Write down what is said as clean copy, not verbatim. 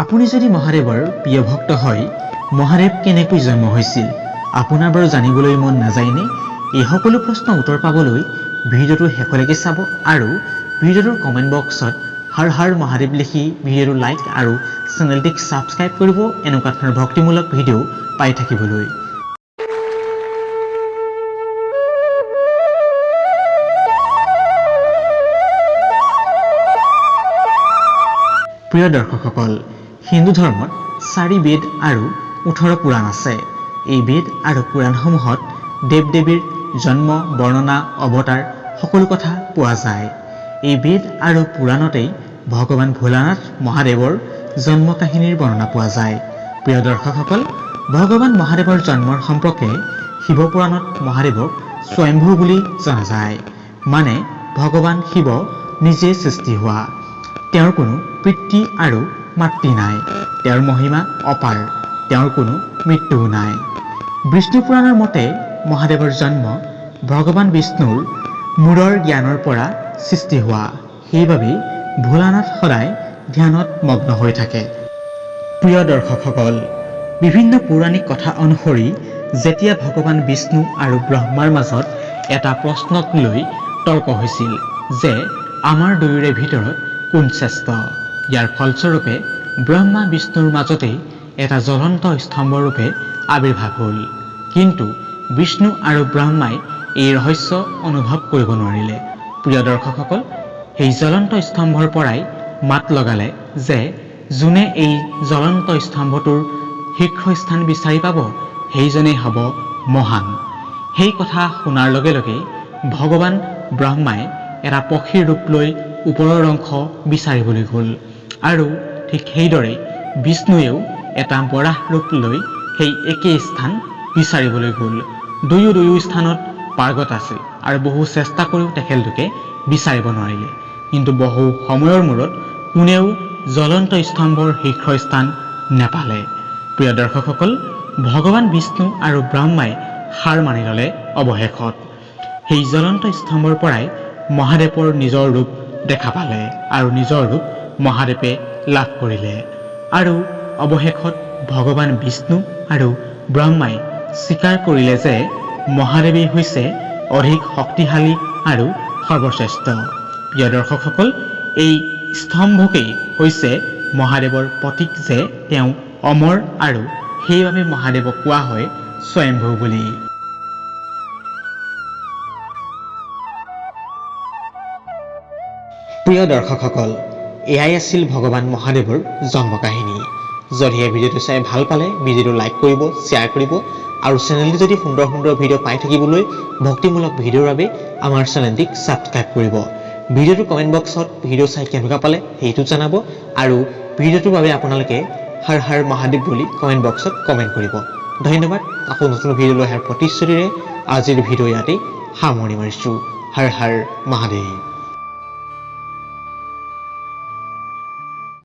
আপুনি যদি মহাদেৱৰ প্ৰিয় ভক্ত হয়, মহাদেৱ কেনেকৈ জন্ম হৈছিল আপোনাৰ বাৰু জানিবলৈ মন নাযায়নে? এই সকলো প্ৰশ্নৰ উত্তৰ পাবলৈ ভিডিঅ'টো শেষলৈকে চাব আৰু ভিডিঅ'টোৰ কমেণ্ট বক্সত হৰ হৰ মহাদেৱ লিখি ভিডিঅ'টো লাইক আৰু চেনেলটিক ছাবস্ক্ৰাইব কৰিব এনেকুৱা ধৰণৰ ভক্তিমূলক ভিডিঅ' পাই থাকিবলৈ। প্ৰিয় দৰ্শকসকল, হিন্দু ধৰ্মত 4 বেদ আৰু 18 পুৰাণ আছে। এই বেদ আৰু পুৰাণসমূহত দেৱ-দেৱীৰ জন্ম, বৰ্ণনা, অৱতাৰ সকলো কথা পোৱা যায়। এই বেদ আৰু পুৰাণতেই ভগৱান ভোলানাথ মহাদেৱৰ জন্ম কাহিনীৰ বৰ্ণনা পোৱা যায়। প্ৰিয় দৰ্শকসকল, ভগৱান মহাদেৱৰ জন্মৰ সম্পৰ্কে শিৱপুৰাণত মহাদেৱক স্বয়ম্ভু বুলি জনা যায়। মানে ভগৱান শিৱ নিজে সৃষ্টি হোৱা। তেওঁৰ কোনো পিতৃ আৰু মাতৃ নাই। তেওঁৰ মহিমা অপাৰ। তেওঁৰ কোনো মৃত্যু নাই। বিষ্ণু পুৰাণৰ মতে মহাদেৱৰ জন্ম ভগৱান বিষ্ণুৰ মূৰৰ জ্ঞানৰ পৰা সৃষ্টি হোৱা। সেইবাবেই ভোলানাথ সদায় ধ্যানত মগ্ন হৈ থাকে। প্ৰিয় দৰ্শকসকল, বিভিন্ন পৌৰাণিক কথা অনুসৰি যেতিয়া ভগৱান বিষ্ণু আৰু ব্ৰহ্মাৰ মাজত এটা প্ৰশ্নক লৈ তৰ্ক হৈছিল যে আমাৰ দুয়োৰে ভিতৰত কোন শ্ৰেষ্ঠ, ইয়াৰ ফলস্বৰূপে ব্ৰহ্মা বিষ্ণুৰ মাজতেই এটা জ্বলন্ত স্তম্ভৰূপে আবিৰ্ভাৱ হ'ল। কিন্তু বিষ্ণু আৰু ব্ৰহ্মাই এই ৰহস্য অনুভৱ কৰিব নোৱাৰিলে। প্ৰিয় দৰ্শকসকল, সেই জ্বলন্ত স্তম্ভৰ পৰাই মাত লগালে যে যোনে এই জ্বলন্ত স্তম্ভটোৰ শীৰ্ষস্থান বিচাৰি পাব সেইজনেই হ'ব মহান। সেই কথা শুনাৰ লগে লগে ভগৱান ব্ৰহ্মাই এটা পক্ষীৰ ৰূপ লৈ ওপৰৰ অংশ বিচাৰিবলৈ গ'ল আৰু ঠিক সেইদৰে বিষ্ণুৱেও এটা বৰাহ ৰূপ লৈ সেই একেই স্থান বিচাৰিবলৈ গ'ল। দুয়ো স্থানত পাৰ্গত আছিল আৰু বহু চেষ্টা কৰিও তেখেতলোকে বিচাৰিব নোৱাৰিলে। কিন্তু বহু সময়ৰ মূৰত কোনেও জ্বলন্ত স্তম্ভৰ শীৰ্ষস্থান নেপালে। প্ৰিয় দৰ্শকসকল, ভগৱান বিষ্ণু আৰু ব্ৰহ্মাই হাৰ মানি ল'লে। অৱশেষত সেই জ্বলন্ত স্তম্ভৰ পৰাই মহাদেৱৰ নিজৰ ৰূপ দেখা পালে আৰু নিজৰ ৰূপ মহাদেৱে লাভ কৰিলে। আৰু অৱশেষত ভগৱান বিষ্ণু আৰু ব্ৰহ্মাই স্বীকাৰ কৰিলে যে মহাদেৱেই হৈছে অধিক শক্তিশালী আৰু সৰ্বশ্ৰেষ্ঠ। প্ৰিয় দৰ্শকসকল, এই স্তম্ভকেই হৈছে মহাদেৱৰ প্ৰতীক যে তেওঁ অমৰ আৰু সেইবাবে মহাদেৱক কোৱা হয় স্বয়ম্ভু বুলি। প্ৰিয় দৰ্শকসকল, এয়াই আছিল ভগৱান মহাদেৱৰ জন্ম কাহিনী। যদি এই ভিডিঅ'টো চাই ভাল পালে ভিডিঅ'টো লাইক কৰিব, শ্বেয়াৰ কৰিব আৰু চেনেলটো যদি সুন্দৰ সুন্দৰ ভিডিঅ' পাই থাকিবলৈ ভক্তিমূলক ভিডিঅ'ৰ বাবে আমাৰ চেনেলটিক ছাবস্ক্ৰাইব কৰিব। ভিডিঅ'টোৰ কমেণ্ট বক্সত ভিডিঅ' চাই কেনেকুৱা পালে সেইটো জনাব আৰু ভিডিঅ'টোৰ বাবে আপোনালোকে হৰ হৰ মহাদেৱ বুলি কমেণ্ট বক্সত কমেণ্ট কৰিব। ধন্যবাদ। আকৌ নতুন ভিডিঅ' লৈ অহাৰ প্ৰতিশ্ৰুতিৰে আজিৰ ভিডিঅ' ইয়াতেই সামৰণি মাৰিছোঁ। হৰ হৰ মহাদেৱ।